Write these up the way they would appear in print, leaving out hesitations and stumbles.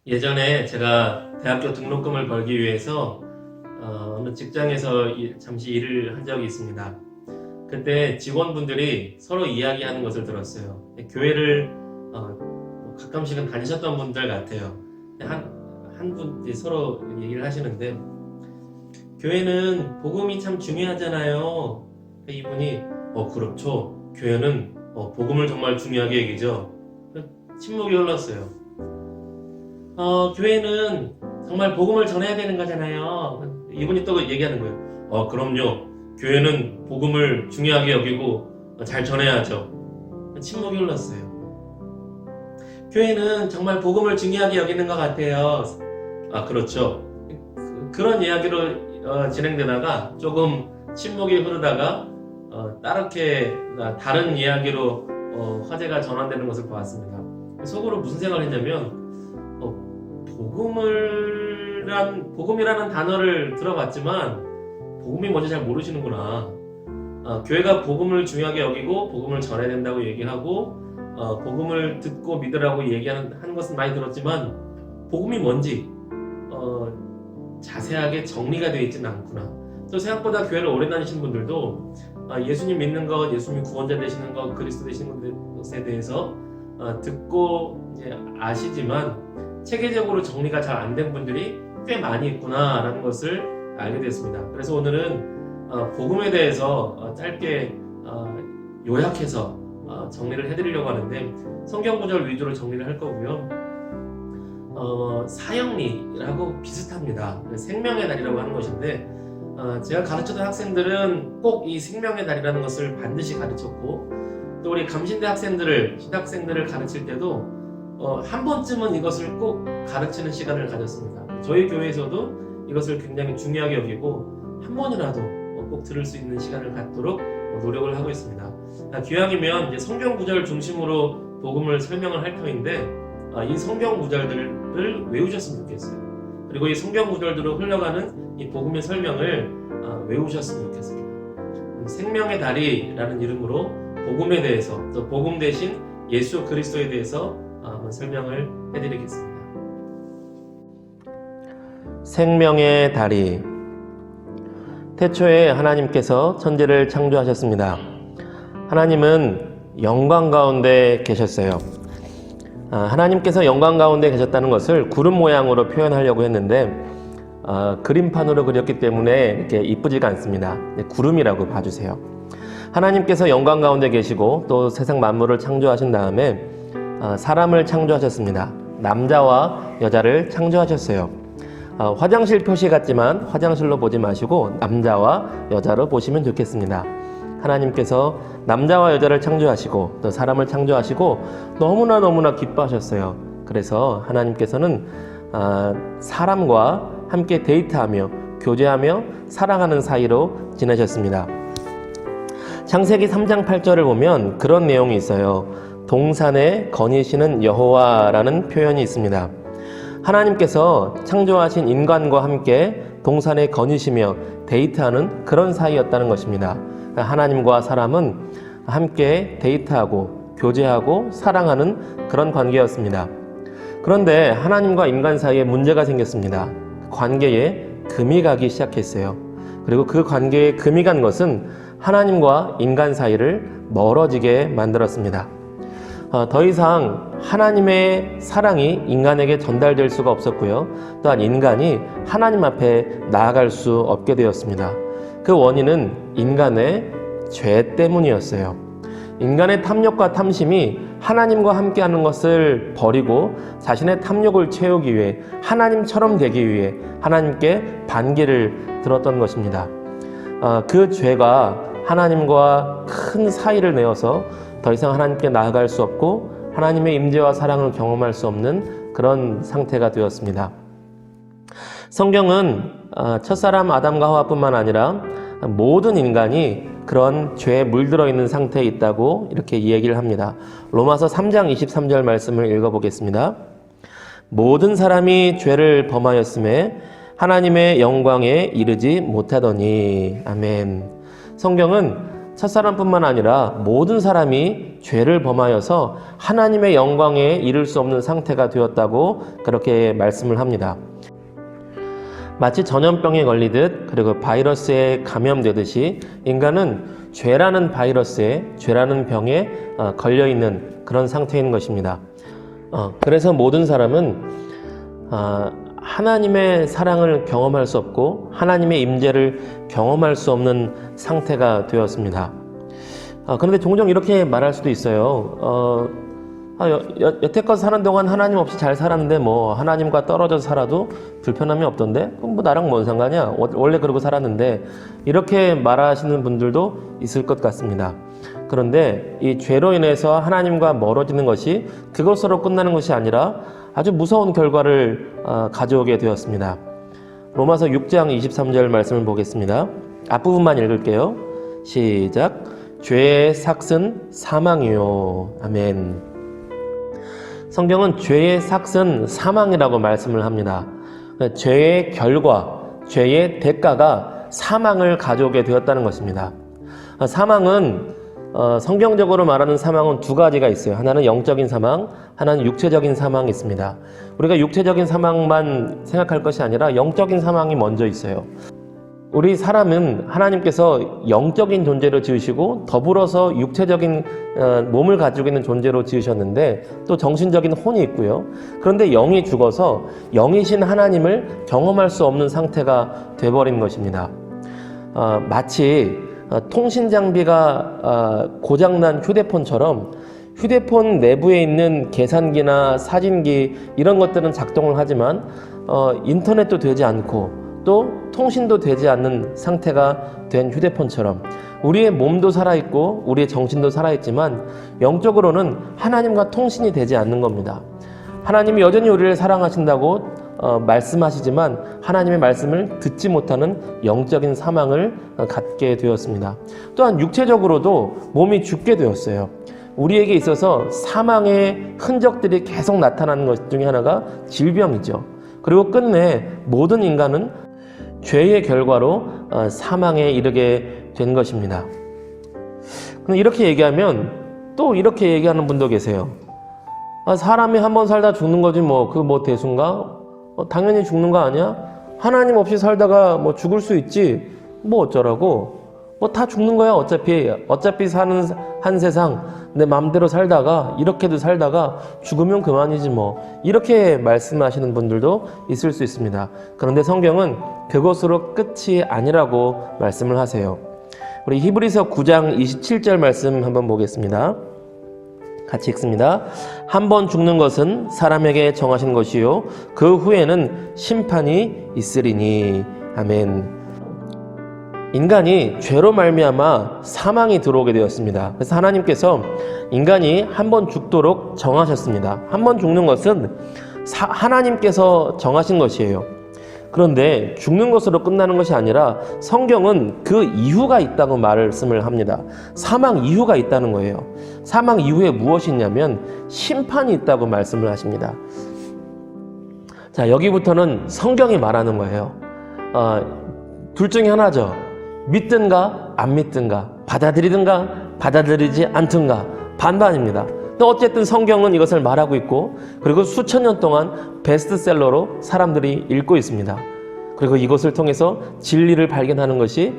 예전에 제가 대학교 등록금을 벌기 위해서 어느 직장에서 잠시 일을 한 적이 있습니다. 그때 직원분들이 서로 이야기하는 것을 들었어요. 교회를 가끔씩은 다니셨던 분들 같아요. 한 분이 서로 얘기를 하시는데, 교회는 복음이 참 중요하잖아요. 이분이 그렇죠. 교회는 복음을 정말 중요하게 여기죠. 침묵이 흘렀어요. 교회는 정말 복음을 전해야 되는 거잖아요. 이분이 또 얘기하는 거예요. 그럼요. 교회는 복음을 중요하게 여기고 잘 전해야죠. 침묵이 흘렀어요. 교회는 정말 복음을 중요하게 여기는 것 같아요. 그렇죠. 그런 이야기로 진행되다가 조금 침묵이 흐르다가 다른 이야기로 화제가 전환되는 것을 보았습니다. 속으로 무슨 생각을 했냐면, 복음이라는 단어를 들어봤지만 복음이 뭔지 잘 모르시는구나. 교회가 복음을 중요하게 여기고 복음을 전해야 된다고 얘기하고 복음을 듣고 믿으라고 얘기하는 것은 많이 들었지만 복음이 뭔지 자세하게 정리가 되어 있지는 않구나. 또 생각보다 교회를 오래 다니신 분들도 예수님 믿는 것, 예수님 구원자 되시는 것, 그리스도 되시는 것에 대해서 듣고 이제 아시지만 체계적으로 정리가 잘 안 된 분들이 꽤 많이 있구나라는 것을 알게 됐습니다. 그래서 오늘은 복음에 대해서 짧게 요약해서 정리를 해드리려고 하는데, 성경 구절 위주로 정리를 할 거고요. 사형리라고 비슷합니다. 생명의 달이라고 하는 것인데, 제가 가르쳤던 학생들은 꼭 이 생명의 달이라는 것을 반드시 가르쳤고, 또 우리 감신대 신학생들을 가르칠 때도 한 번쯤은 이것을 꼭 가르치는 시간을 가졌습니다. 저희 교회에서도 이것을 굉장히 중요하게 여기고 한 번이라도 꼭 들을 수 있는 시간을 갖도록 노력을 하고 있습니다. 기왕이면 이제 성경 구절 중심으로 복음을 설명을 할 터인데, 이 성경 구절들을 외우셨으면 좋겠어요. 그리고 이 성경 구절들로 흘러가는 이 복음의 설명을 외우셨으면 좋겠습니다. 생명의 다리라는 이름으로 복음에 대해서, 또 복음 대신 예수 그리스도에 대해서 한번 설명을 해드리겠습니다. 생명의 다리. 태초에 하나님께서 천지를 창조하셨습니다. 하나님은 영광 가운데 계셨어요. 하나님께서 영광 가운데 계셨다는 것을 구름 모양으로 표현하려고 했는데 그림판으로 그렸기 때문에 이렇게 이쁘지가 않습니다. 구름이라고 봐주세요. 하나님께서 영광 가운데 계시고 또 세상 만물을 창조하신 다음에 사람을 창조하셨습니다. 남자와 여자를 창조하셨어요. 화장실 표시 같지만 화장실로 보지 마시고 남자와 여자로 보시면 좋겠습니다. 하나님께서 남자와 여자를 창조하시고 또 사람을 창조하시고 너무나 기뻐하셨어요. 그래서 하나님께서는 사람과 함께 데이트하며 교제하며 사랑하는 사이로 지내셨습니다. 창세기 3장 8절을 보면 그런 내용이 있어요. 동산에 거니시는 여호와라는 표현이 있습니다. 하나님께서 창조하신 인간과 함께 동산에 거니시며 데이트하는 그런 사이였다는 것입니다. 하나님과 사람은 함께 데이트하고 교제하고 사랑하는 그런 관계였습니다. 그런데 하나님과 인간 사이에 문제가 생겼습니다. 관계에 금이 가기 시작했어요. 그리고 그 관계에 금이 간 것은 하나님과 인간 사이를 멀어지게 만들었습니다. 더 이상 하나님의 사랑이 인간에게 전달될 수가 없었고요. 또한 인간이 하나님 앞에 나아갈 수 없게 되었습니다. 그 원인은 인간의 죄 때문이었어요. 인간의 탐욕과 탐심이 하나님과 함께하는 것을 버리고 자신의 탐욕을 채우기 위해, 하나님처럼 되기 위해 하나님께 반기를 들었던 것입니다. 그 죄가 하나님과 큰 사이를 내어서 더 이상 하나님께 나아갈 수 없고 하나님의 임재와 사랑을 경험할 수 없는 그런 상태가 되었습니다. 성경은 첫사람 아담과 하와뿐만 아니라 모든 인간이 그런 죄에 물들어 있는 상태에 있다고 이렇게 이야기를 합니다. 로마서 3장 23절 말씀을 읽어보겠습니다. 모든 사람이 죄를 범하였음에 하나님의 영광에 이르지 못하더니. 아멘. 성경은 첫사람뿐만 아니라 모든 사람이 죄를 범하여서 하나님의 영광에 이를 수 없는 상태가 되었다고 그렇게 말씀을 합니다. 마치 전염병에 걸리듯 그리고 바이러스에 감염되듯이 인간은 죄라는 바이러스에, 죄라는 병에 걸려있는 그런 상태인 것입니다. 그래서 모든 사람은 하나님의 사랑을 경험할 수 없고 하나님의 임재를 경험할 수 없는 상태가 되었습니다. 그런데 종종 이렇게 말할 수도 있어요. 여태껏 사는 동안 하나님 없이 잘 살았는데 뭐 하나님과 떨어져서 살아도 불편함이 없던데? 그럼 뭐 나랑 뭔 상관이야? 원래 그러고 살았는데, 이렇게 말하시는 분들도 있을 것 같습니다. 그런데 이 죄로 인해서 하나님과 멀어지는 것이 그것으로 끝나는 것이 아니라 아주 무서운 결과를 가져오게 되었습니다. 로마서 6장 23절 말씀을 보겠습니다. 앞부분만 읽을게요. 시작. 죄의 삭은 사망이요. 아멘. 성경은 죄의 삭은 사망이라고 말씀을 합니다. 죄의 결과, 죄의 대가가 사망을 가져오게 되었다는 것입니다. 사망은 성경적으로 말하는 사망은 두 가지가 있어요. 하나는 영적인 사망, 하나는 육체적인 사망이 있습니다. 우리가 육체적인 사망만 생각할 것이 아니라 영적인 사망이 먼저 있어요. 우리 사람은 하나님께서 영적인 존재로 지으시고 더불어서 육체적인 몸을 가지고 있는 존재로 지으셨는데 또 정신적인 혼이 있고요. 그런데 영이 죽어서 영이신 하나님을 경험할 수 없는 상태가 돼버린 것입니다. 마치 통신 장비가 고장난 휴대폰처럼 휴대폰 내부에 있는 계산기나 사진기 이런 것들은 작동을 하지만 인터넷도 되지 않고 또 통신도 되지 않는 상태가 된 휴대폰처럼 우리의 몸도 살아있고 우리의 정신도 살아있지만 영적으로는 하나님과 통신이 되지 않는 겁니다. 하나님이 여전히 우리를 사랑하신다고 말씀하시지만 하나님의 말씀을 듣지 못하는 영적인 사망을 갖게 되었습니다. 또한 육체적으로도 몸이 죽게 되었어요. 우리에게 있어서 사망의 흔적들이 계속 나타나는 것 중에 하나가 질병이죠. 그리고 끝내 모든 인간은 죄의 결과로 사망에 이르게 된 것입니다. 근데 이렇게 얘기하면 또 이렇게 얘기하는 분도 계세요. 사람이 한번 살다 죽는 거지 뭐 그 뭐 대수인가? 당연히 죽는 거 아니야? 하나님 없이 살다가 뭐 죽을 수 있지 뭐 어쩌라고? 뭐 다 죽는 거야 어차피 사는 한 세상 내 맘대로 살다가 이렇게도 살다가 죽으면 그만이지 뭐, 이렇게 말씀하시는 분들도 있을 수 있습니다. 그런데 성경은 그것으로 끝이 아니라고 말씀을 하세요. 우리 히브리서 9장 27절 말씀 한번 보겠습니다. 같이 읽습니다. 한 번 죽는 것은 사람에게 정하신 것이요 그 후에는 심판이 있으리니. 아멘. 인간이 죄로 말미암아 사망이 들어오게 되었습니다. 그래서 하나님께서 인간이 한 번 죽도록 정하셨습니다. 한 번 죽는 것은 하나님께서 정하신 것이에요. 그런데 죽는 것으로 끝나는 것이 아니라 성경은 그 이유가 있다고 말씀을 합니다. 사망 이유가 있다는 거예요. 사망 이후에 무엇이 있냐면 심판이 있다고 말씀을 하십니다. 자, 여기부터는 성경이 말하는 거예요. 둘 중에 하나죠. 믿든가 안 믿든가, 받아들이든가 받아들이지 않든가, 반반입니다. 또 어쨌든 성경은 이것을 말하고 있고, 그리고 수천 년 동안 베스트셀러로 사람들이 읽고 있습니다. 그리고 이것을 통해서 진리를 발견하는 것이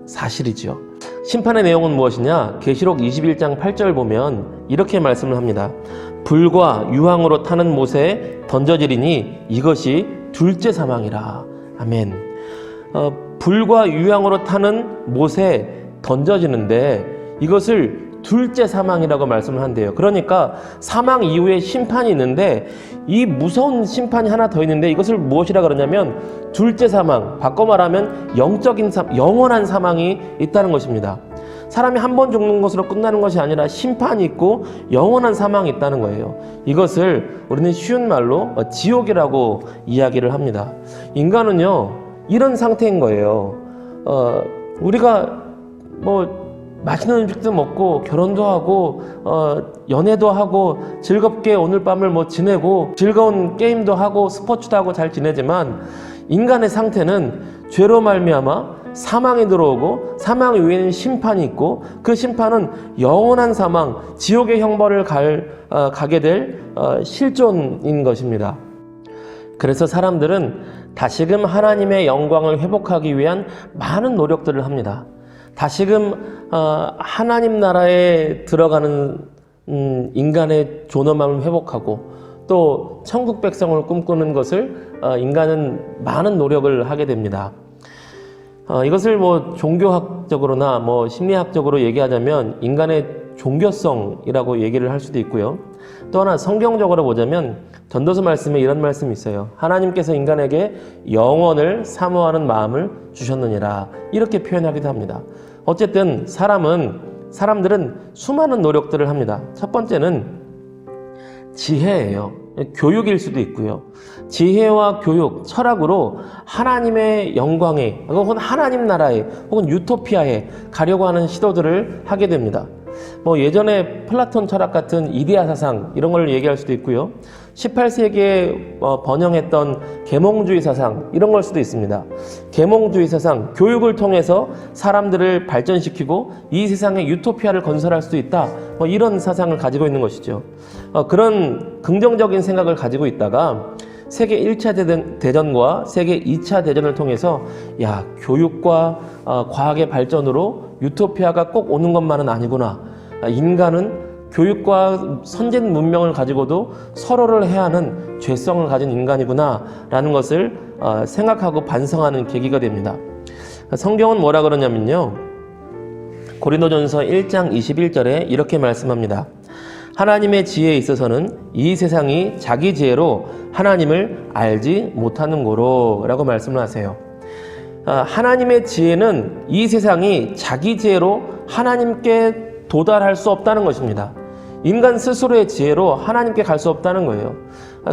사실이죠. 심판의 내용은 무엇이냐? 계시록 21장 8절 보면 이렇게 말씀을 합니다. 불과 유황으로 타는 못에 던져지리니 이것이 둘째 사망이라. 아멘. 불과 유황으로 타는 못에 던져지는데 이것을 둘째 사망이라고 말씀을 한대요. 그러니까 사망 이후에 심판이 있는데 이 무서운 심판이 하나 더 있는데 이것을 무엇이라 그러냐면 둘째 사망, 바꿔 말하면 영원한 사망이 있다는 것입니다. 사람이 한 번 죽는 것으로 끝나는 것이 아니라 심판이 있고 영원한 사망이 있다는 거예요. 이것을 우리는 쉬운 말로 지옥이라고 이야기를 합니다. 인간은요 이런 상태인 거예요. 우리가 뭐 맛있는 음식도 먹고 결혼도 하고 연애도 하고 즐겁게 오늘 밤을 뭐 지내고 즐거운 게임도 하고 스포츠도 하고 잘 지내지만 인간의 상태는 죄로 말미암아 사망이 들어오고 사망 위에는 심판이 있고 그 심판은 영원한 사망, 지옥의 형벌을 가게 될 실존인 것입니다. 그래서 사람들은 다시금 하나님의 영광을 회복하기 위한 많은 노력들을 합니다. 다시금 하나님 나라에 들어가는 인간의 존엄함을 회복하고 또 천국 백성을 꿈꾸는 것을 인간은 많은 노력을 하게 됩니다. 이것을 뭐 종교학적으로나 뭐 심리학적으로 얘기하자면 인간의 종교성이라고 얘기를 할 수도 있고요. 또 하나 성경적으로 보자면 전도서 말씀에 이런 말씀이 있어요. 하나님께서 인간에게 영원을 사모하는 마음을 주셨느니라, 이렇게 표현하기도 합니다. 어쨌든 사람들은 수많은 노력들을 합니다. 첫 번째는 지혜예요. 교육일 수도 있고요. 지혜와 교육, 철학으로 하나님의 영광에 혹은 하나님 나라에 혹은 유토피아에 가려고 하는 시도들을 하게 됩니다. 뭐 예전에 플라톤 철학 같은 이데아 사상 이런 걸 얘기할 수도 있고요. 18세기에 번영했던 계몽주의 사상 이런 걸 수도 있습니다. 계몽주의 사상, 교육을 통해서 사람들을 발전시키고 이 세상에 유토피아를 건설할 수 있다, 뭐 이런 사상을 가지고 있는 것이죠. 그런 긍정적인 생각을 가지고 있다가 세계 1차 대전과 세계 2차 대전을 통해서 교육과 과학의 발전으로 유토피아가 꼭 오는 것만은 아니구나. 인간은 교육과 선진 문명을 가지고도 서로를 해하는 죄성을 가진 인간이구나 라는 것을 생각하고 반성하는 계기가 됩니다. 성경은 뭐라 그러냐면요, 고린도전서 1장 21절에 이렇게 말씀합니다. 하나님의 지혜에 있어서는 이 세상이 자기 지혜로 하나님을 알지 못하는 고로 라고 말씀을 하세요. 하나님의 지혜는 이 세상이 자기 지혜로 하나님께 도달할 수 없다는 것입니다. 인간 스스로의 지혜로 하나님께 갈 수 없다는 거예요.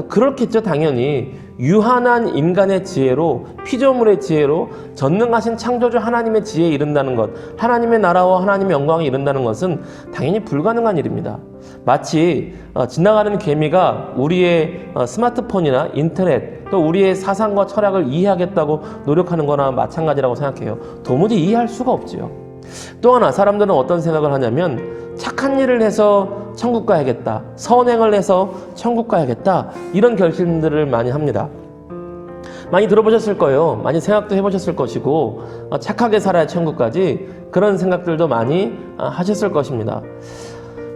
그렇겠죠. 당연히 유한한 인간의 지혜로, 피조물의 지혜로 전능하신 창조주 하나님의 지혜에 이른다는 것, 하나님의 나라와 하나님의 영광에 이른다는 것은 당연히 불가능한 일입니다. 마치 지나가는 개미가 우리의 스마트폰이나 인터넷, 또 우리의 사상과 철학을 이해하겠다고 노력하는 거나 마찬가지라고 생각해요. 도무지 이해할 수가 없지요. 또 하나, 사람들은 어떤 생각을 하냐면 착한 일을 해서 천국 가야겠다, 선행을 해서 천국 가야겠다, 이런 결심들을 많이 합니다. 많이 들어보셨을 거예요. 많이 생각도 해보셨을 것이고 착하게 살아야 천국까지, 그런 생각들도 많이 하셨을 것입니다.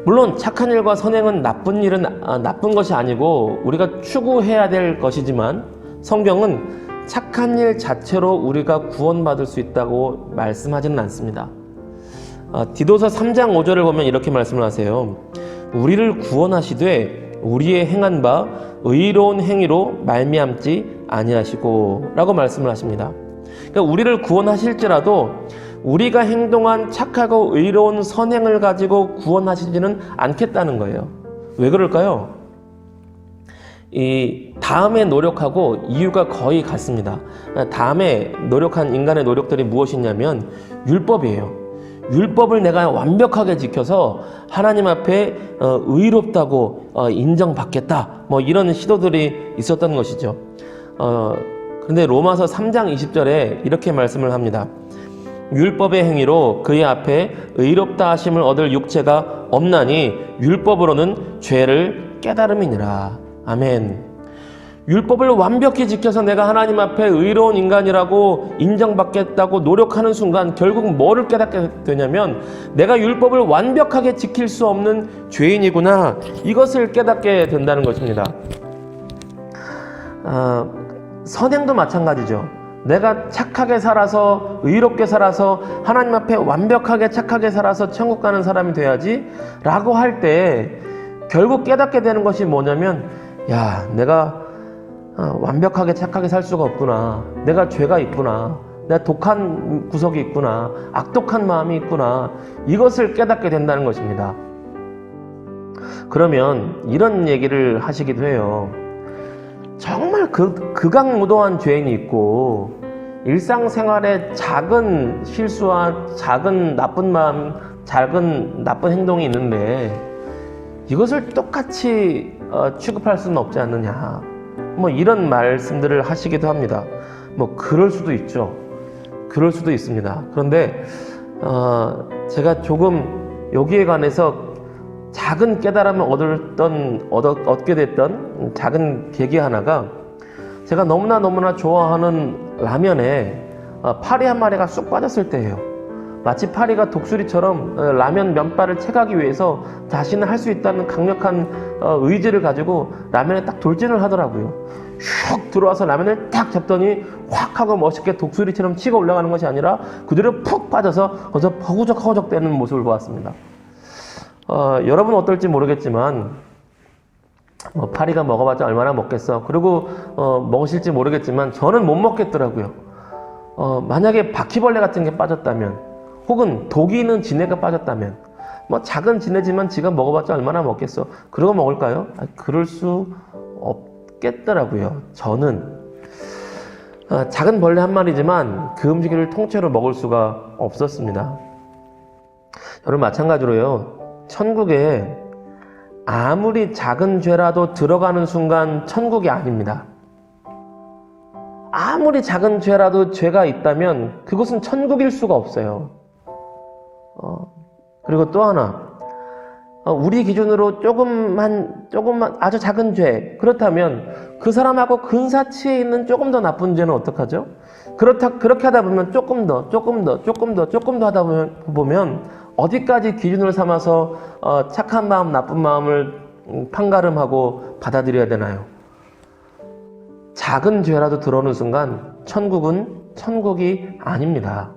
물론 착한 일과 선행은 나쁜 일은 나쁜 것이 아니고 우리가 추구해야 될 것이지만 성경은 착한 일 자체로 우리가 구원받을 수 있다고 말씀하지는 않습니다. 디도서 3장 5절을 보면 이렇게 말씀을 하세요. 우리를 구원하시되 우리의 행한 바 의로운 행위로 말미암지 아니하시고 라고 말씀을 하십니다. 그러니까 우리를 구원하실지라도 우리가 행동한 착하고 의로운 선행을 가지고 구원하시지는 않겠다는 거예요. 왜 그럴까요? 이 다음에 노력하고 이유가 거의 같습니다. 다음에 노력한 인간의 노력들이 무엇이냐면 율법이에요. 율법을 내가 완벽하게 지켜서 하나님 앞에 의롭다고 인정받겠다, 뭐 이런 시도들이 있었던 것이죠. 그런데 로마서 3장 20절에 이렇게 말씀을 합니다. 율법의 행위로 그의 앞에 의롭다 하심을 얻을 육체가 없나니 율법으로는 죄를 깨달음이니라. 아멘. 율법을 완벽히 지켜서 내가 하나님 앞에 의로운 인간이라고 인정받겠다고 노력하는 순간 결국 뭐를 깨닫게 되냐면 내가 율법을 완벽하게 지킬 수 없는 죄인이구나, 이것을 깨닫게 된다는 것입니다. 선행도 마찬가지죠. 내가 착하게 살아서 의롭게 살아서 하나님 앞에 완벽하게 착하게 살아서 천국 가는 사람이 돼야지 라고 할 때 결국 깨닫게 되는 것이 뭐냐면 내가 완벽하게 착하게 살 수가 없구나, 내가 죄가 있구나, 내가 독한 구석이 있구나, 악독한 마음이 있구나, 이것을 깨닫게 된다는 것입니다. 그러면 이런 얘기를 하시기도 해요. 정말 극악무도한 죄인이 있고 일상생활에 작은 실수와 작은 나쁜 마음, 작은 나쁜 행동이 있는데 이것을 똑같이 취급할 수는 없지 않느냐, 뭐 이런 말씀들을 하시기도 합니다. 뭐 그럴 수도 있죠. 그럴 수도 있습니다. 그런데 제가 조금 여기에 관해서 작은 깨달음을 얻게 됐던 작은 계기 하나가, 제가 너무나 좋아하는 라면에 파리 한 마리가 쑥 빠졌을 때예요. 마치 파리가 독수리처럼 라면 면발을 채가기 위해서 자신은 할 수 있다는 강력한 의지를 가지고 라면에 딱 돌진을 하더라고요. 슉 들어와서 라면을 딱 잡더니 확 하고 멋있게 독수리처럼 치고 올라가는 것이 아니라 그대로 푹 빠져서 거기서 허우적허우적 대는 모습을 보았습니다. 여러분 어떨지 모르겠지만 파리가 먹어봤자 얼마나 먹겠어. 그리고 먹으실지 모르겠지만 저는 못 먹겠더라고요. 만약에 바퀴벌레 같은 게 빠졌다면, 혹은 독이 있는 지네가 빠졌다면, 작은 지네지만 지가 먹어봤자 얼마나 먹겠어. 그러고 먹을까요? 그럴 수 없겠더라고요. 저는 작은 벌레 한 마리지만 그 음식을 통째로 먹을 수가 없었습니다. 여러분 마찬가지로요, 천국에 아무리 작은 죄라도 들어가는 순간 천국이 아닙니다. 아무리 작은 죄라도 죄가 있다면 그것은 천국일 수가 없어요. 그리고 또 하나, 우리 기준으로 조금만 아주 작은 죄, 그렇다면 그 사람하고 근사치에 있는 조금 더 나쁜 죄는 어떡하죠? 그렇게 하다 보면 조금 더 하다 보면 어디까지 기준을 삼아서 착한 마음, 나쁜 마음을 판가름하고 받아들여야 되나요? 작은 죄라도 들어오는 순간 천국은 천국이 아닙니다.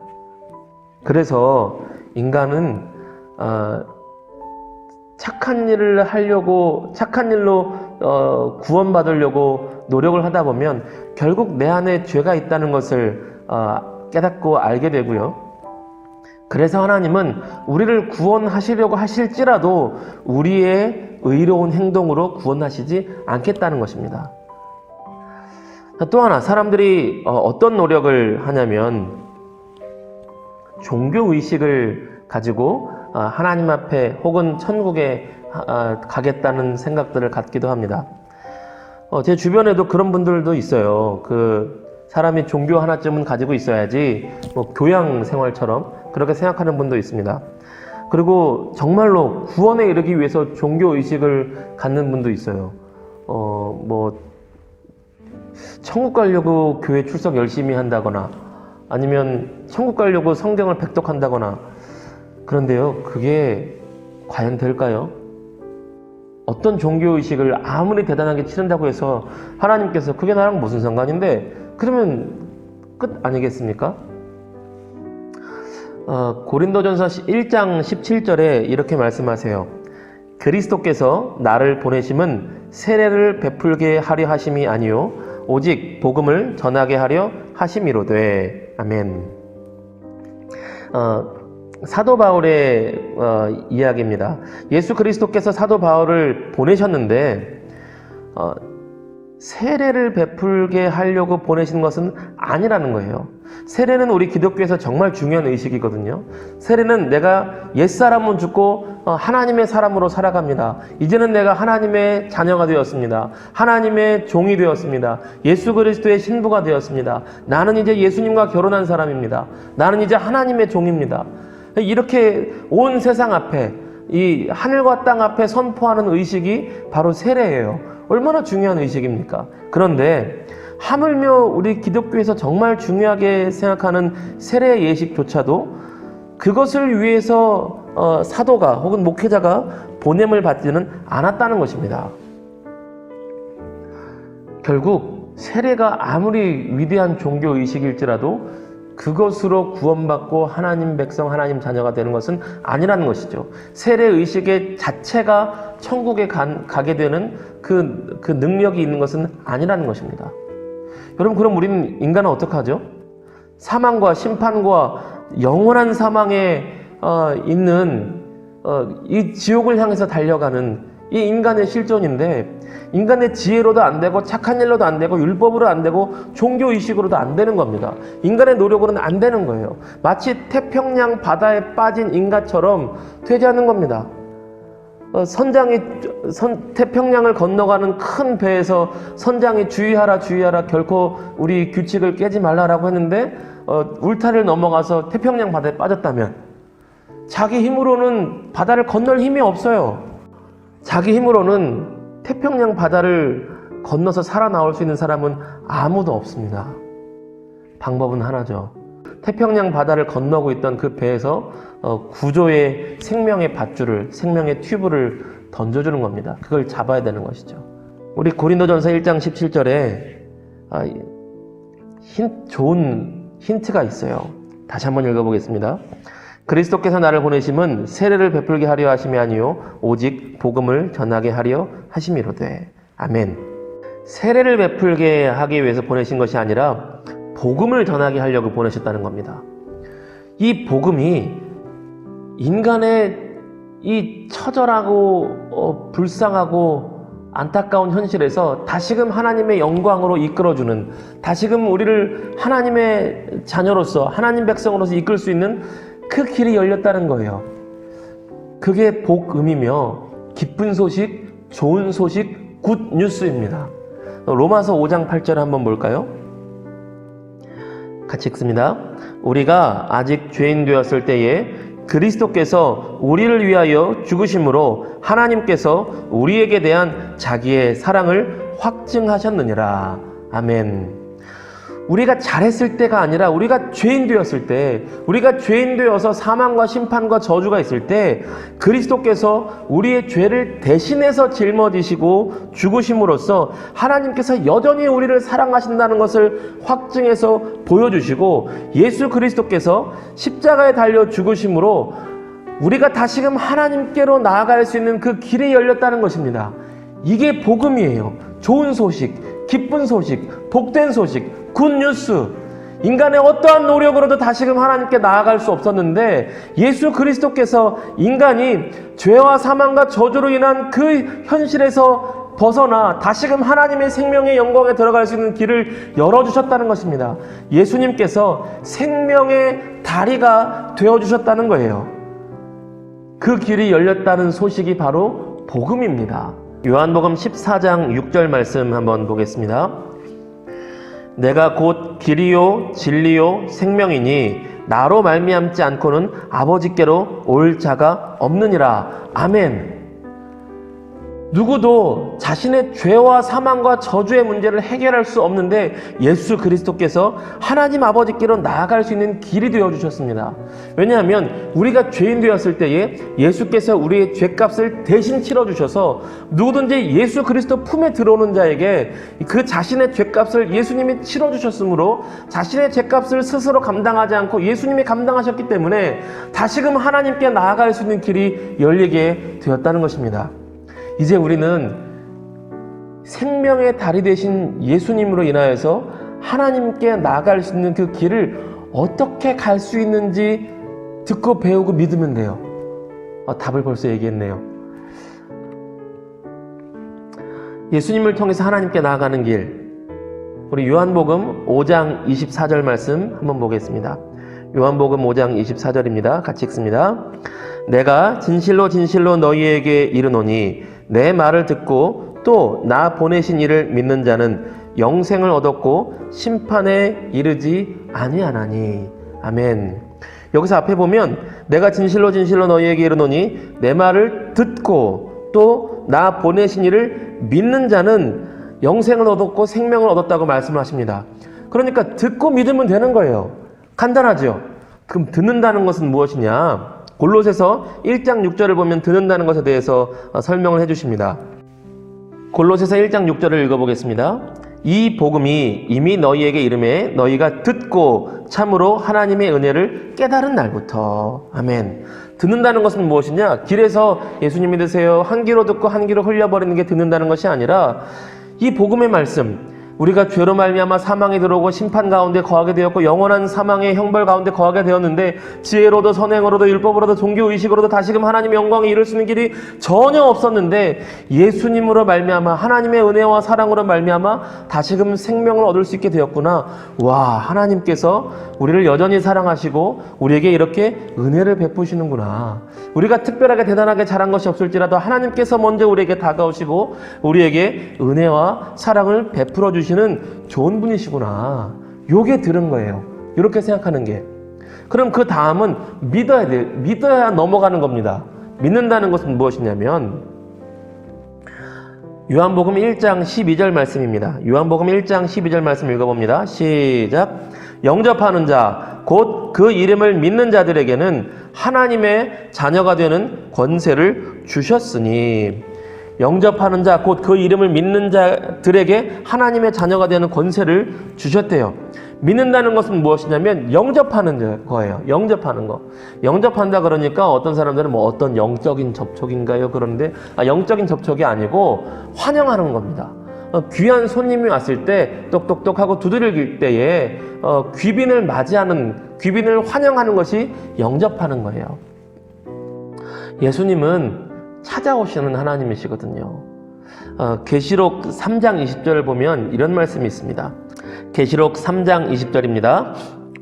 그래서 인간은 착한 일을 하려고, 착한 일로 구원받으려고 노력을 하다 보면 결국 내 안에 죄가 있다는 것을 깨닫고 알게 되고요. 그래서 하나님은 우리를 구원하시려고 하실지라도 우리의 의로운 행동으로 구원하시지 않겠다는 것입니다. 또 하나, 사람들이 어떤 노력을 하냐면 종교의식을 가지고 하나님 앞에 혹은 천국에 가겠다는 생각들을 갖기도 합니다. 제 주변에도 그런 분들도 있어요. 사람이 종교 하나쯤은 가지고 있어야지 교양 생활처럼 그렇게 생각하는 분도 있습니다. 그리고 정말로 구원에 이르기 위해서 종교의식을 갖는 분도 있어요. 천국 가려고 교회 출석 열심히 한다거나, 아니면 천국 가려고 성경을 백독한다거나. 그런데요, 그게 과연 될까요? 어떤 종교의식을 아무리 대단하게 치른다고 해서 하나님께서 그게 나랑 무슨 상관인데, 그러면 끝 아니겠습니까? 고린도전서 1장 17절에 이렇게 말씀하세요. 그리스도께서 나를 보내심은 세례를 베풀게 하려 하심이 아니요 오직 복음을 전하게 하려 하심이로되. 아멘. 사도 바울의 이야기입니다. 예수 그리스도께서 사도 바울을 보내셨는데 세례를 베풀게 하려고 보내신 것은 아니라는 거예요. 세례는 우리 기독교에서 정말 중요한 의식이거든요. 세례는 내가 옛사람은 죽고 하나님의 사람으로 살아갑니다. 이제는 내가 하나님의 자녀가 되었습니다. 하나님의 종이 되었습니다. 예수 그리스도의 신부가 되었습니다. 나는 이제 예수님과 결혼한 사람입니다. 나는 이제 하나님의 종입니다. 이렇게 온 세상 앞에, 이 하늘과 땅 앞에 선포하는 의식이 바로 세례예요. 얼마나 중요한 의식입니까? 그런데 하물며 우리 기독교에서 정말 중요하게 생각하는 세례 예식조차도 그것을 위해서 사도가 혹은 목회자가 보냄을 받지는 않았다는 것입니다. 결국 세례가 아무리 위대한 종교 의식일지라도 그것으로 구원받고 하나님 백성, 하나님 자녀가 되는 것은 아니라는 것이죠. 세례 의식의 자체가 천국에 가게 되는 그 능력이 있는 것은 아니라는 것입니다. 여러분, 그럼 우리는 인간은 어떻게 하죠? 사망과 심판과 영원한 사망에 있는 이 지옥을 향해서 달려가는 이 인간의 실존인데, 인간의 지혜로도 안 되고 착한 일로도 안 되고 율법으로 안 되고 종교의식으로도 안 되는 겁니다. 인간의 노력으로는 안 되는 거예요. 마치 태평양 바다에 빠진 인간처럼 되지 않는 겁니다. 태평양을 건너가는 큰 배에서 선장이 주의하라 주의하라, 결코 우리 규칙을 깨지 말라라고 했는데 울타리를 넘어가서 태평양 바다에 빠졌다면 자기 힘으로는 바다를 건널 힘이 없어요. 자기 힘으로는 태평양 바다를 건너서 살아나올 수 있는 사람은 아무도 없습니다. 방법은 하나죠. 태평양 바다를 건너고 있던 그 배에서 구조의 생명의 밧줄을, 생명의 튜브를 던져주는 겁니다. 그걸 잡아야 되는 것이죠. 우리 고린도전서 1장 17절에 좋은 힌트가 있어요. 다시 한번 읽어보겠습니다. 그리스도께서 나를 보내심은 세례를 베풀게 하려 하심이 아니요 오직 복음을 전하게 하려 하심이로되. 아멘. 세례를 베풀게 하기 위해서 보내신 것이 아니라 복음을 전하게 하려고 보내셨다는 겁니다. 이 복음이 인간의 이 처절하고 불쌍하고 안타까운 현실에서 다시금 하나님의 영광으로 이끌어주는, 다시금 우리를 하나님의 자녀로서, 하나님 백성으로서 이끌 수 있는 그 길이 열렸다는 거예요. 그게 복음이며 기쁜 소식, 좋은 소식, 굿 뉴스입니다. 로마서 5장 8절 한번 볼까요? 같이 읽습니다. 우리가 아직 죄인 되었을 때에 그리스도께서 우리를 위하여 죽으심으로 하나님께서 우리에게 대한 자기의 사랑을 확증하셨느니라. 아멘. 우리가 잘했을 때가 아니라 우리가 죄인 되었을 때, 우리가 죄인 되어서 사망과 심판과 저주가 있을 때 그리스도께서 우리의 죄를 대신해서 짊어지시고 죽으심으로써 하나님께서 여전히 우리를 사랑하신다는 것을 확증해서 보여주시고, 예수 그리스도께서 십자가에 달려 죽으심으로 우리가 다시금 하나님께로 나아갈 수 있는 그 길이 열렸다는 것입니다. 이게 복음이에요. 좋은 소식, 기쁜 소식, 복된 소식, 굿뉴스. 인간의 어떠한 노력으로도 다시금 하나님께 나아갈 수 없었는데 예수 그리스도께서 인간이 죄와 사망과 저주로 인한 그 현실에서 벗어나 다시금 하나님의 생명의 영광에 들어갈 수 있는 길을 열어주셨다는 것입니다. 예수님께서 생명의 다리가 되어주셨다는 거예요. 그 길이 열렸다는 소식이 바로 복음입니다. 요한복음 14장 6절 말씀 한번 보겠습니다. 내가 곧 길이요 진리요 생명이니 나로 말미암지 않고는 아버지께로 올 자가 없느니라. 아멘. 누구도 자신의 죄와 사망과 저주의 문제를 해결할 수 없는데 예수 그리스도께서 하나님 아버지께로 나아갈 수 있는 길이 되어주셨습니다. 왜냐하면 우리가 죄인 되었을 때에 예수께서 우리의 죄값을 대신 치러주셔서 누구든지 예수 그리스도 품에 들어오는 자에게 그 자신의 죄값을 예수님이 치러주셨으므로 자신의 죄값을 스스로 감당하지 않고 예수님이 감당하셨기 때문에 다시금 하나님께 나아갈 수 있는 길이 열리게 되었다는 것입니다. 이제 우리는 생명의 다리 되신 예수님으로 인하여서 하나님께 나아갈 수 있는 그 길을 어떻게 갈 수 있는지 듣고 배우고 믿으면 돼요. 답을 벌써 얘기했네요. 예수님을 통해서 하나님께 나아가는 길, 우리 요한복음 5장 24절 말씀 한번 보겠습니다. 요한복음 5장 24절입니다. 같이 읽습니다. 내가 진실로 진실로 너희에게 이르노니 내 말을 듣고 또 나 보내신 이를 믿는 자는 영생을 얻었고 심판에 이르지 아니하나니. 아멘. 여기서 앞에 보면 내가 진실로 진실로 너희에게 이르노니 내 말을 듣고 또 나 보내신 이를 믿는 자는 영생을 얻었고 생명을 얻었다고 말씀하십니다. 그러니까 듣고 믿으면 되는 거예요. 간단하죠? 그럼 듣는다는 것은 무엇이냐? 골로새서 1장 6절을 보면 듣는다는 것에 대해서 설명을 해주십니다. 골로새서 1장 6절을 읽어보겠습니다. 이 복음이 이미 너희에게 이름에 너희가 듣고 참으로 하나님의 은혜를 깨달은 날부터. 아멘. 듣는다는 것은 무엇이냐? 길에서 예수님 믿으세요 한 귀로 듣고 한 귀로 흘려버리는 게 듣는다는 것이 아니라 이 복음의 말씀, 우리가 죄로 말미암아 사망에 들어오고 심판 가운데 거하게 되었고 영원한 사망의 형벌 가운데 거하게 되었는데 지혜로도 선행으로도 율법으로도 종교의식으로도 다시금 하나님의 영광에 이를 수 있는 길이 전혀 없었는데 예수님으로 말미암아 하나님의 은혜와 사랑으로 말미암아 다시금 생명을 얻을 수 있게 되었구나. 와, 하나님께서 우리를 여전히 사랑하시고 우리에게 이렇게 은혜를 베푸시는구나. 우리가 특별하게 대단하게 잘한 것이 없을지라도 하나님께서 먼저 우리에게 다가오시고 우리에게 은혜와 사랑을 베풀어 주시는 좋은 분이시구나. 요게 들은 거예요. 이렇게 생각하는 게. 그럼 그 다음은 믿어야 돼요. 믿어야 넘어가는 겁니다. 믿는다는 것은 무엇이냐면 요한복음 1장 12절 말씀입니다. 요한복음 1장 12절 말씀 읽어봅니다. 시작. 영접하는 자, 곧 그 이름을 믿는 자들에게는 하나님의 자녀가 되는 권세를 주셨으니. 영접하는 자, 곧 그 이름을 믿는 자들에게 하나님의 자녀가 되는 권세를 주셨대요. 믿는다는 것은 무엇이냐면 영접하는 거예요. 영접하는 거. 영접한다 그러니까 어떤 사람들은 뭐 어떤 영적인 접촉인가요? 그런데 영적인 접촉이 아니고 환영하는 겁니다. 귀한 손님이 왔을 때 똑똑똑하고 두드릴 때에 귀빈을 맞이하는, 귀빈을 환영하는 것이 영접하는 거예요. 예수님은 찾아오시는 하나님이시거든요. 계시록 3장 20절을 보면 이런 말씀이 있습니다. 계시록 3장 20절입니다.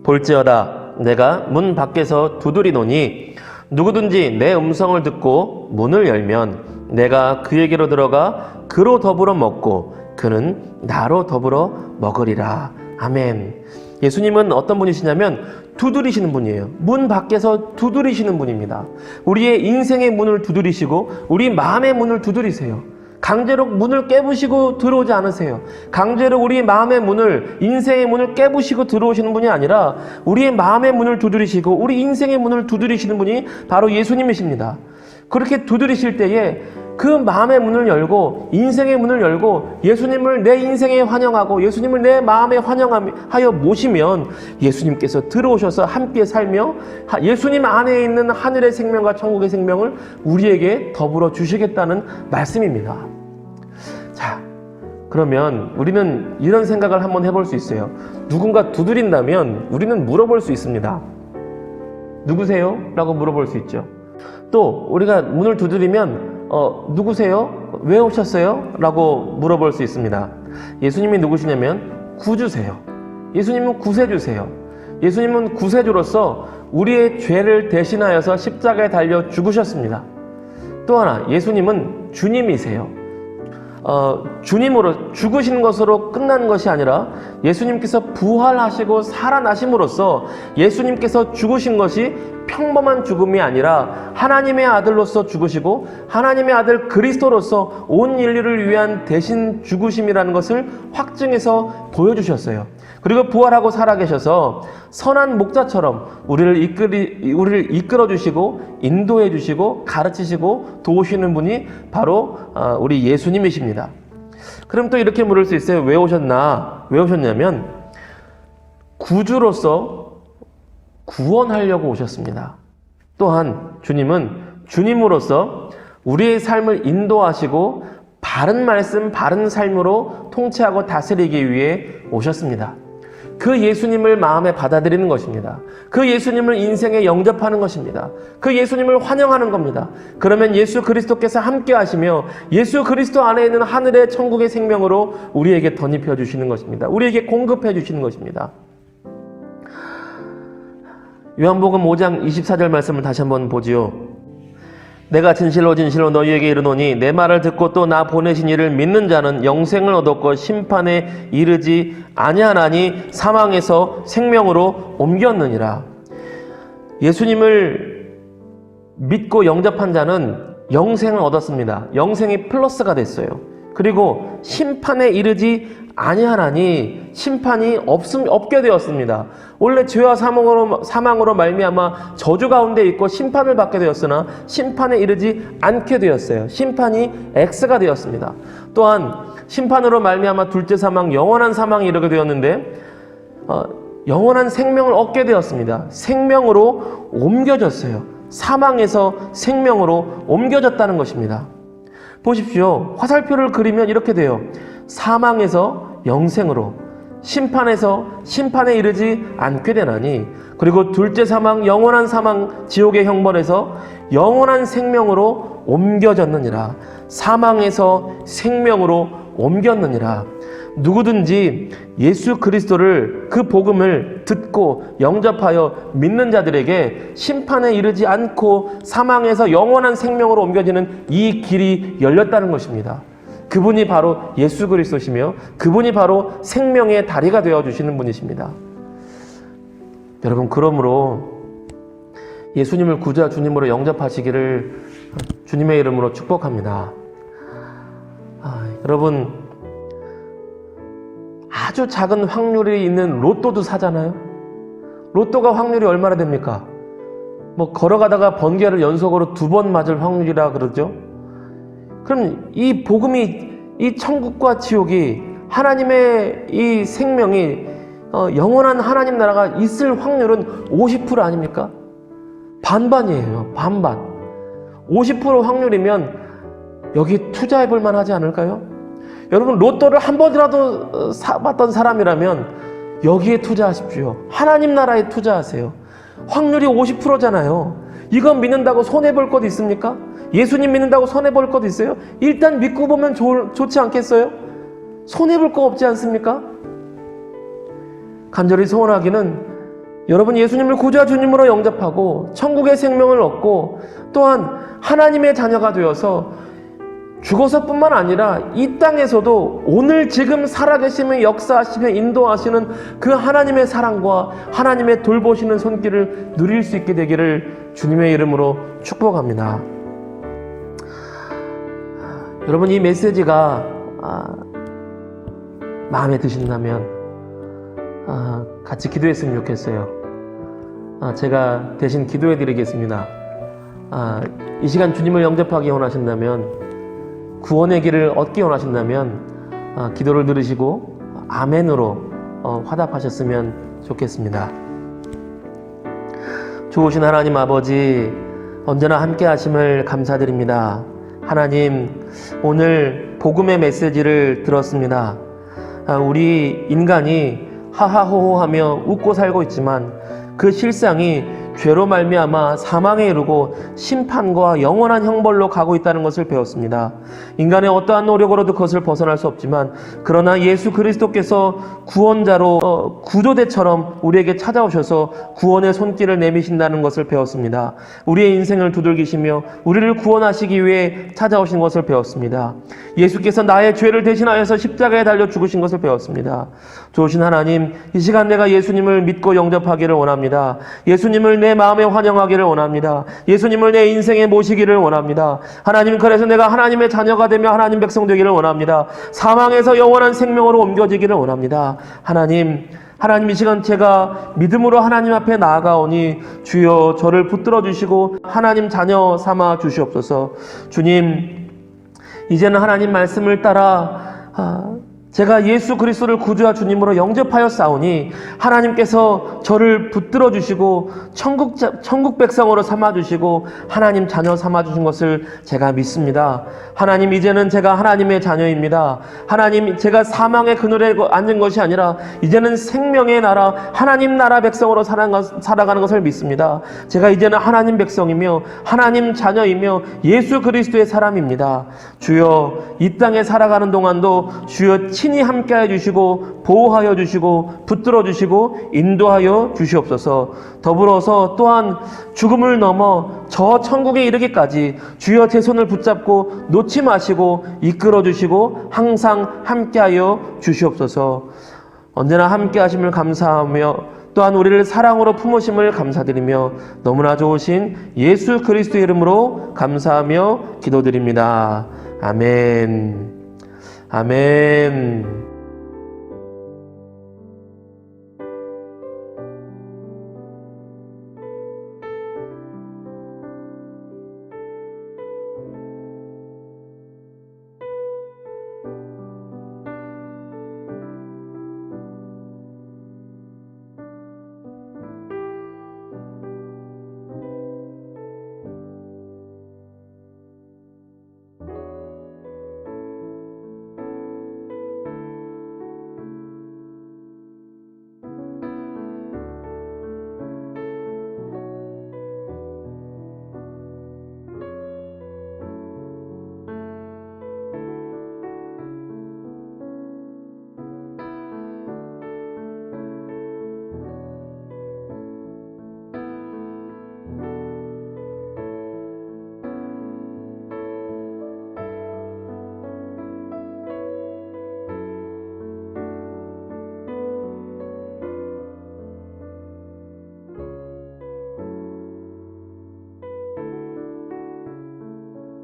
볼지어다 내가 문 밖에서 두드리노니 누구든지 내 음성을 듣고 문을 열면 내가 그에게로 들어가 그로 더불어 먹고 그는 나로 더불어 먹으리라. 아멘. 예수님은 어떤 분이시냐면 두드리시는 분이에요. 문 밖에서 두드리시는 분입니다. 우리의 인생의 문을 두드리시고 우리 마음의 문을 두드리세요. 강제로 문을 깨부시고 들어오지 않으세요. 강제로 우리 마음의 문을, 인생의 문을 깨부시고 들어오시는 분이 아니라 우리의 마음의 문을 두드리시고 우리 인생의 문을 두드리시는 분이 바로 예수님이십니다. 그렇게 두드리실 때에 그 마음의 문을 열고 인생의 문을 열고 예수님을 내 인생에 환영하고 예수님을 내 마음에 환영하여 모시면 예수님께서 들어오셔서 함께 살며 예수님 안에 있는 하늘의 생명과 천국의 생명을 우리에게 더불어 주시겠다는 말씀입니다. 자, 그러면 우리는 이런 생각을 한번 해볼 수 있어요. 누군가 두드린다면 우리는 물어볼 수 있습니다. 누구세요? 라고 물어볼 수 있죠. 또 우리가 문을 두드리면 누구세요? 왜 오셨어요? 라고 물어볼 수 있습니다. 예수님이 누구시냐면 구주세요. 예수님은 구세주세요. 예수님은 구세주로서 우리의 죄를 대신하여서 십자가에 달려 죽으셨습니다. 또 하나, 예수님은 주님이세요. 주님으로 죽으신 것으로 끝나는 것이 아니라 예수님께서 부활하시고 살아나심으로써 예수님께서 죽으신 것이 평범한 죽음이 아니라 하나님의 아들로서 죽으시고 하나님의 아들 그리스도로서 온 인류를 위한 대신 죽으심이라는 것을 확증해서 보여주셨어요. 그리고 부활하고 살아계셔서 선한 목자처럼 우리를 이끌어주시고 인도해주시고 가르치시고 도우시는 분이 바로 우리 예수님이십니다. 그럼 또 이렇게 물을 수 있어요. 왜 오셨나? 왜 오셨냐면 구주로서 구원하려고 오셨습니다. 또한 주님은 주님으로서 우리의 삶을 인도하시고 바른 말씀, 바른 삶으로 통치하고 다스리기 위해 오셨습니다. 그 예수님을 마음에 받아들이는 것입니다. 그 예수님을 인생에 영접하는 것입니다. 그 예수님을 환영하는 겁니다. 그러면 예수 그리스도께서 함께 하시며 예수 그리스도 안에 있는 하늘의 천국의 생명으로 우리에게 덧입혀 주시는 것입니다. 우리에게 공급해 주시는 것입니다. 요한복음 5장 24절 말씀을 다시 한번 보지요. 내가 진실로 진실로 너희에게 이르노니 내 말을 듣고 또 나 보내신 이를 믿는 자는 영생을 얻었고 심판에 이르지 아니하나니 사망에서 생명으로 옮겼느니라. 예수님을 믿고 영접한 자는 영생을 얻었습니다. 영생이 플러스가 됐어요. 그리고 심판에 이르지 아니하나니 심판이 없게 되었습니다. 원래 죄와 사망으로 말미암아 저주 가운데 있고 심판을 받게 되었으나 심판에 이르지 않게 되었어요. 심판이 X가 되었습니다. 또한 심판으로 말미암아 둘째 사망, 영원한 사망이 이르게 되었는데 영원한 생명을 얻게 되었습니다. 생명으로 옮겨졌어요. 사망에서 생명으로 옮겨졌다는 것입니다. 보십시오. 화살표를 그리면 이렇게 돼요. 사망에서 영생으로 심판에서 심판에 이르지 않게 되나니 그리고 둘째 사망 영원한 사망 지옥의 형벌에서 영원한 생명으로 옮겨졌느니라. 사망에서 생명으로 옮겼느니라. 누구든지 예수 그리스도를 그 복음을 듣고 영접하여 믿는 자들에게 심판에 이르지 않고 사망에서 영원한 생명으로 옮겨지는 이 길이 열렸다는 것입니다. 그분이 바로 예수 그리스도시며 그분이 바로 생명의 다리가 되어주시는 분이십니다. 여러분, 그러므로 예수님을 구주와 주님으로 영접하시기를 주님의 이름으로 축복합니다. 여러분, 아주 작은 확률이 있는 로또도 사잖아요. 로또가 확률이 얼마나 됩니까? 걸어가다가 번개를 연속으로 2번 맞을 확률이라 그러죠. 그럼 이 복음이, 이 천국과 지옥이, 하나님의 이 생명이 영원한 하나님 나라가 있을 확률은 50% 아닙니까? 반반이에요. 반반. 50% 확률이면 여기 투자해 볼 만하지 않을까요? 여러분, 로또를 한 번이라도 사봤던 사람이라면 여기에 투자하십시오. 하나님 나라에 투자하세요. 확률이 50%잖아요. 이건 믿는다고 손해볼 것 있습니까? 예수님 믿는다고 손해볼 것 있어요? 일단 믿고 보면 좋지 않겠어요? 손해볼 거 없지 않습니까? 간절히 소원하기는 여러분, 예수님을 구주와 주님으로 영접하고 천국의 생명을 얻고 또한 하나님의 자녀가 되어서 죽어서뿐만 아니라 이 땅에서도 오늘 지금 살아계시며 역사하시며 인도하시는 그 하나님의 사랑과 하나님의 돌보시는 손길을 누릴 수 있게 되기를 주님의 이름으로 축복합니다. 여러분, 이 메시지가 마음에 드신다면 같이 기도했으면 좋겠어요. 제가 대신 기도해 드리겠습니다. 이 시간 주님을 영접하기 원하신다면, 구원의 길을 얻기 원하신다면 기도를 들으시고 아멘으로 화답하셨으면 좋겠습니다. 좋으신 하나님 아버지, 언제나 함께 하심을 감사드립니다. 하나님, 오늘 복음의 메시지를 들었습니다. 우리 인간이 하하호호하며 웃고 살고 있지만 그 실상이 죄로 말미암아 사망에 이르고 심판과 영원한 형벌로 가고 있다는 것을 배웠습니다. 인간의 어떠한 노력으로도 그것을 벗어날 수 없지만, 그러나 예수 그리스도께서 구원자로 구조대처럼 우리에게 찾아오셔서 구원의 손길을 내미신다는 것을 배웠습니다. 우리의 인생을 두들기시며 우리를 구원하시기 위해 찾아오신 것을 배웠습니다. 예수께서 나의 죄를 대신하여서 십자가에 달려 죽으신 것을 배웠습니다. 좋으신 하나님, 이 시간 내가 예수님을 믿고 영접하기를 원합니다. 예수님을 내 마음에 환영하기를 원합니다. 예수님을 내 인생에 모시기를 원합니다. 하나님, 그래서 내가 하나님의 자녀가 되며 하나님 백성 되기를 원합니다. 사망에서 영원한 생명으로 옮겨지기를 원합니다. 하나님, 이 시간 제가 믿음으로 하나님 앞에 나아가오니 주여 저를 붙들어 주시고 하나님 자녀 삼아 주시옵소서. 주님, 이제는 하나님 말씀을 따라 제가 예수 그리스도를 구주와 주님으로 영접하여 싸우니 하나님께서 저를 붙들어 주시고 천국 백성으로 삼아주시고 하나님 자녀 삼아주신 것을 제가 믿습니다. 하나님, 이제는 제가 하나님의 자녀입니다. 하나님, 제가 사망의 그늘에 앉은 것이 아니라 이제는 생명의 나라, 하나님 나라 백성으로 살아가는 것을 믿습니다. 제가 이제는 하나님 백성이며 하나님 자녀이며 예수 그리스도의 사람입니다. 주여, 이 땅에 살아가는 동안도 주여 친히 함께하여 주시고 보호하여 주시고 붙들어 주시고 인도하여 주시옵소서. 더불어서 또한 죽음을 넘어 저 천국에 이르기까지 주여 제 손을 붙잡고 놓지 마시고 이끌어 주시고 항상 함께하여 주시옵소서. 언제나 함께하심을 감사하며 또한 우리를 사랑으로 품으심을 감사드리며 너무나 좋으신 예수 그리스도의 이름으로 감사하며 기도드립니다. 아멘. 아멘.